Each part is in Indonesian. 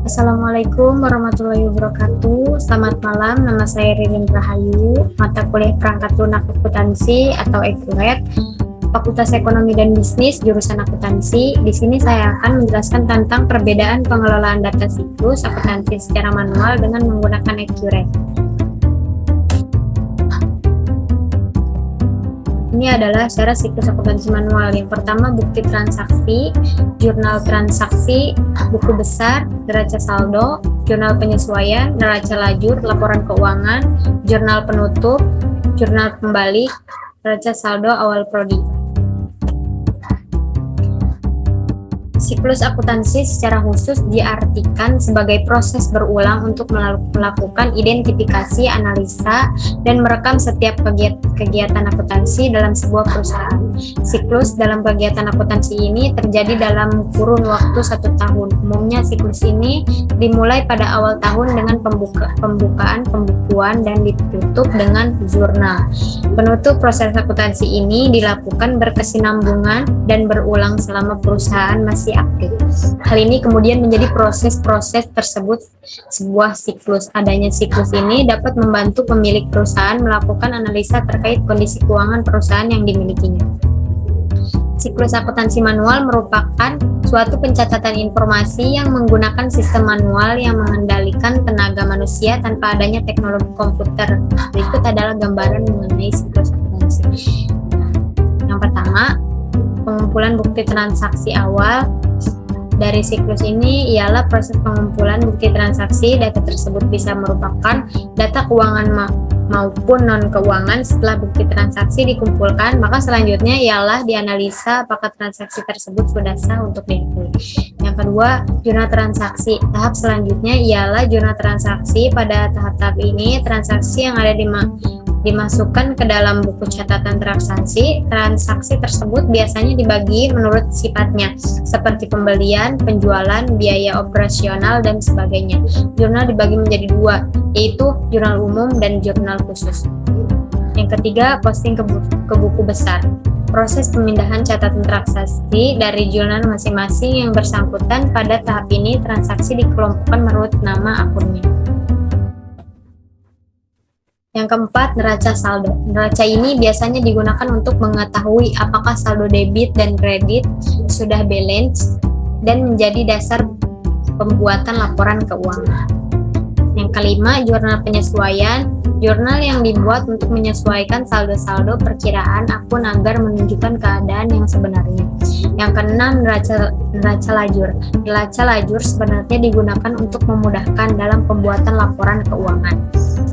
Assalamualaikum warahmatullahi wabarakatuh. Selamat malam, nama saya Ririn Rahayu, mata kuliah Perangkat Lunak Akuntansi atau Ekuret, Fakultas Ekonomi dan Bisnis, jurusan akuntansi. Di sini saya akan menjelaskan tentang perbedaan pengelolaan data siklus akuntansi secara manual dengan menggunakan Ekuret. Ini adalah cara siklus akuntansi manual. Yang pertama, bukti transaksi, jurnal transaksi, buku besar, neraca saldo, jurnal penyesuaian, neraca lajur, laporan keuangan, jurnal penutup, jurnal pembalik, neraca saldo awal prodi. Siklus akuntansi secara khusus diartikan sebagai proses berulang untuk melakukan identifikasi, analisa, dan merekam setiap kegiatan akuntansi dalam sebuah perusahaan. Siklus dalam kegiatan akuntansi ini terjadi dalam kurun waktu 1 tahun. Umumnya siklus ini dimulai pada awal tahun dengan pembukaan pembukuan dan ditutup dengan jurnal. Penutup proses akuntansi ini dilakukan berkesinambungan dan berulang selama perusahaan masih aktif. Hal ini kemudian menjadi proses-proses tersebut sebuah siklus. Adanya siklus ini dapat membantu pemilik perusahaan melakukan analisa terkait kondisi keuangan perusahaan yang dimilikinya. Siklus akuntansi manual merupakan suatu pencatatan informasi yang menggunakan sistem manual yang mengendalikan tenaga manusia tanpa adanya teknologi komputer. Berikut adalah gambaran mengenai siklus akuntansi. Yang pertama, pengumpulan bukti transaksi awal. Dari siklus ini ialah proses pengumpulan bukti transaksi. Data tersebut bisa merupakan data keuangan maupun non-keuangan. Setelah bukti transaksi dikumpulkan, maka selanjutnya ialah dianalisa apakah transaksi tersebut sudah sah untuk diakui. Yang kedua, jurnal transaksi. Tahap selanjutnya ialah jurnal transaksi. Pada tahap-tahap ini, transaksi yang ada dimasukkan ke dalam buku catatan transaksi. Transaksi tersebut biasanya dibagi menurut sifatnya, seperti pembelian, penjualan, biaya operasional, dan sebagainya. Jurnal dibagi menjadi 2, yaitu jurnal umum dan jurnal khusus. Yang ketiga, posting ke buku besar. Proses pemindahan catatan transaksi dari jurnal masing-masing yang bersangkutan. Pada tahap ini, transaksi dikelompokkan menurut nama akunnya. Yang keempat, neraca saldo. Neraca ini biasanya digunakan untuk mengetahui apakah saldo debit dan kredit sudah balance dan menjadi dasar pembuatan laporan keuangan. Yang kelima, jurnal penyesuaian. Jurnal yang dibuat untuk menyesuaikan saldo-saldo perkiraan akun agar menunjukkan keadaan yang sebenarnya. Yang keenam, neraca lajur. Neraca lajur sebenarnya digunakan untuk memudahkan dalam pembuatan laporan keuangan.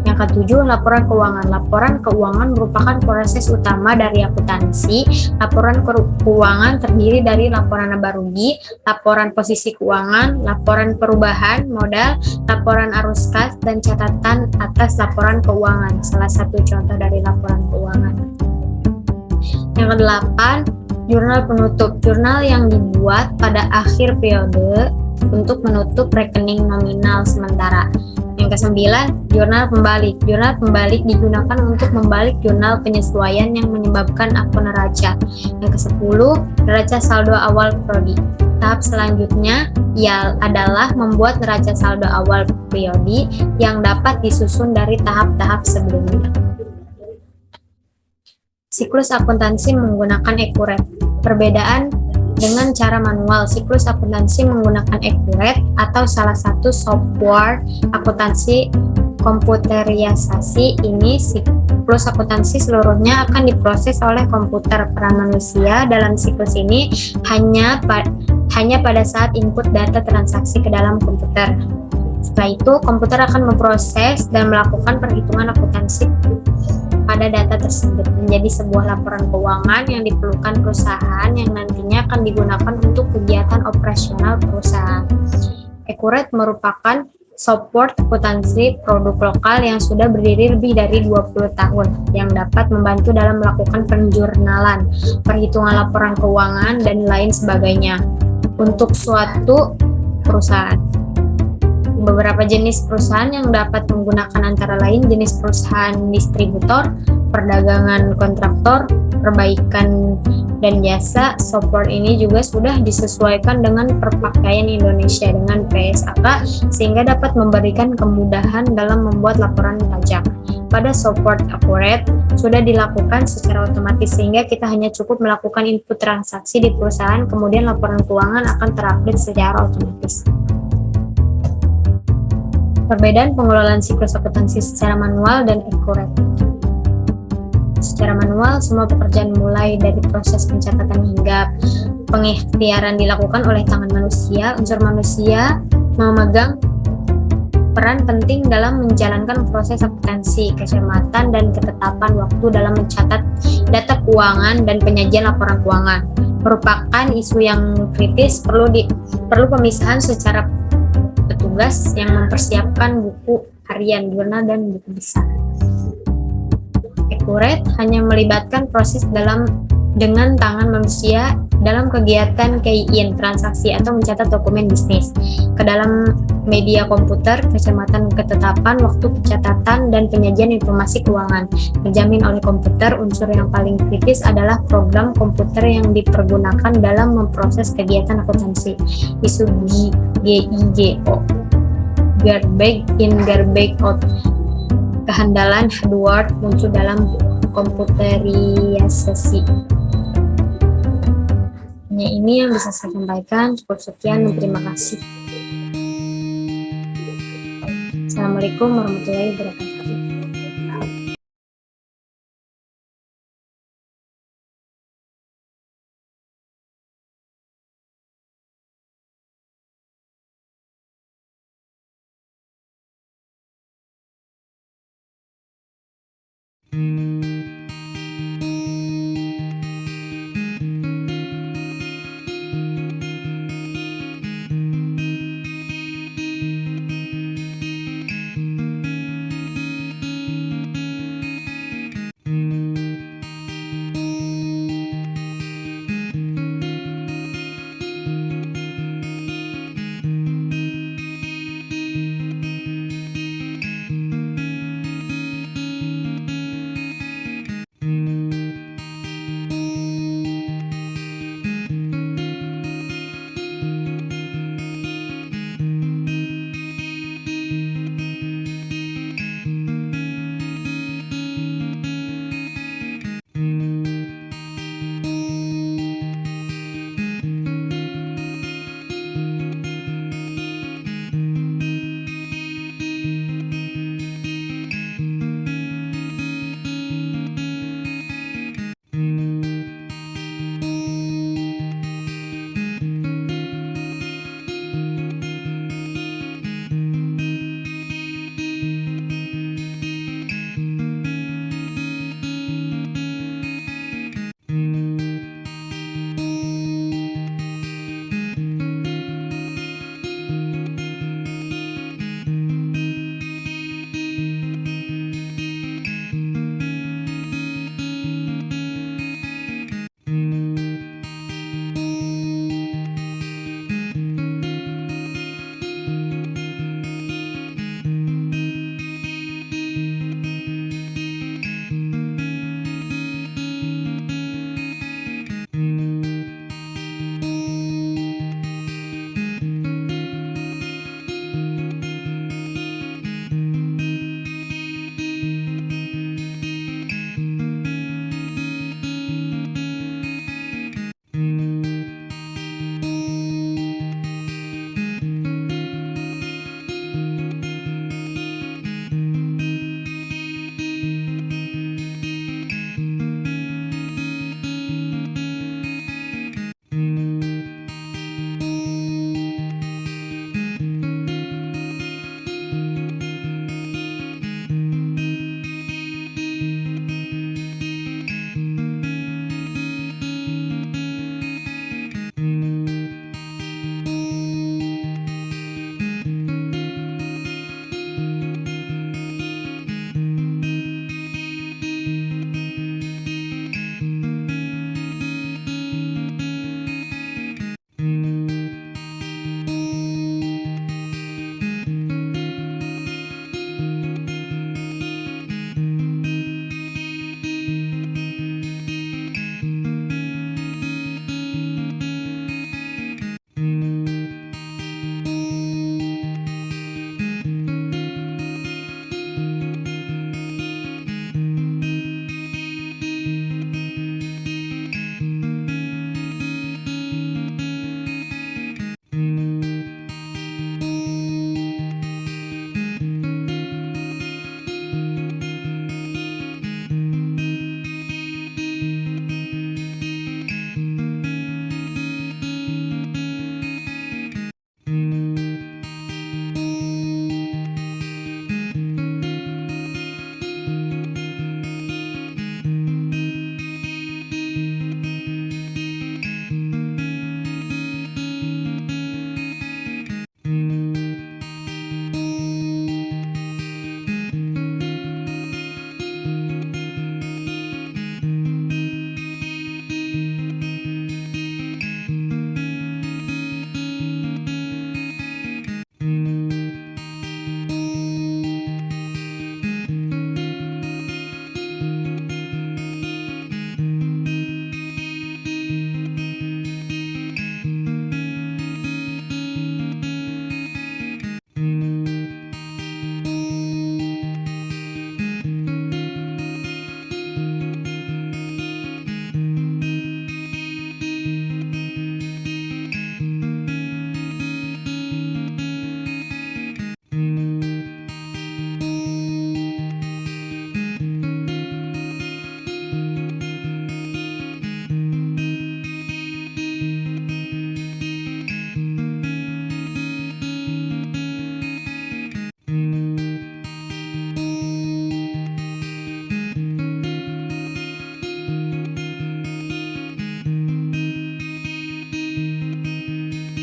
Yang ketujuh, laporan keuangan. Laporan keuangan merupakan proses utama dari akuntansi. Laporan keuangan terdiri dari laporan laba rugi, laporan posisi keuangan, laporan perubahan modal, laporan arus kas, dan catatan atas laporan keuangan. Salah satu contoh dari laporan keuangan. Yang kedelapan, jurnal penutup. Jurnal yang dibuat pada akhir periode untuk menutup rekening nominal sementara. Yang kesembilan, jurnal pembalik. Jurnal pembalik digunakan untuk membalik jurnal penyesuaian yang menyebabkan akun neraca. Yang kesepuluh, neraca saldo awal prodi. Tahap selanjutnya adalah membuat neraca saldo awal periode yang dapat disusun dari tahap-tahap sebelumnya. Siklus akuntansi menggunakan Ekuret. Perbedaan dengan cara manual, siklus akuntansi menggunakan Ekuret atau salah satu software akuntansi komputerisasi. Ini siklus akuntansi seluruhnya akan diproses oleh komputer. Peran manusia dalam siklus ini hanya pada saat input data transaksi ke dalam komputer. Setelah itu, komputer akan memproses dan melakukan perhitungan akuntansi pada data tersebut menjadi sebuah laporan keuangan yang diperlukan perusahaan yang nantinya akan digunakan untuk kegiatan operasional perusahaan. Ekuret merupakan software akuntansi produk lokal yang sudah berdiri lebih dari 20 tahun yang dapat membantu dalam melakukan penjurnalan, perhitungan laporan keuangan, dan lain sebagainya untuk suatu perusahaan. Beberapa jenis perusahaan yang dapat menggunakan antara lain jenis perusahaan distributor, perdagangan kontraktor, perbaikan Dan jasa support ini juga sudah disesuaikan dengan perpakaian Indonesia dengan PSAK sehingga dapat memberikan kemudahan dalam membuat laporan pajak. Pada support Accurate sudah dilakukan secara otomatis sehingga kita hanya cukup melakukan input transaksi di perusahaan, kemudian laporan keuangan akan terupdate secara otomatis. Perbedaan pengelolaan siklus akuntansi secara manual dan Accurate. Secara manual, semua pekerjaan mulai dari proses pencatatan hingga pengikhtiaran dilakukan oleh tangan manusia. Unsur manusia memegang peran penting dalam menjalankan proses akuntansi, kecermatan, dan ketetapan waktu dalam mencatat data keuangan dan penyajian laporan keuangan. Merupakan isu yang kritis, perlu pemisahan secara petugas yang mempersiapkan buku harian, jurnal, dan buku besar. Accurate hanya melibatkan proses dengan tangan manusia dalam kegiatan key-in, transaksi, atau mencatat dokumen bisnis ke dalam media komputer, kecermatan ketetapan waktu pencatatan, dan penyajian informasi keuangan dijamin oleh komputer. Unsur yang paling kritis adalah program komputer yang dipergunakan dalam memproses kegiatan akuntansi. Isu GIGO, garbage in garbage out, kehandalan hardware muncul dalam komputerisasi. Hanya ini yang bisa saya sampaikan. Cukup sekian dan terima kasih. Assalamualaikum warahmatullahi wabarakatuh.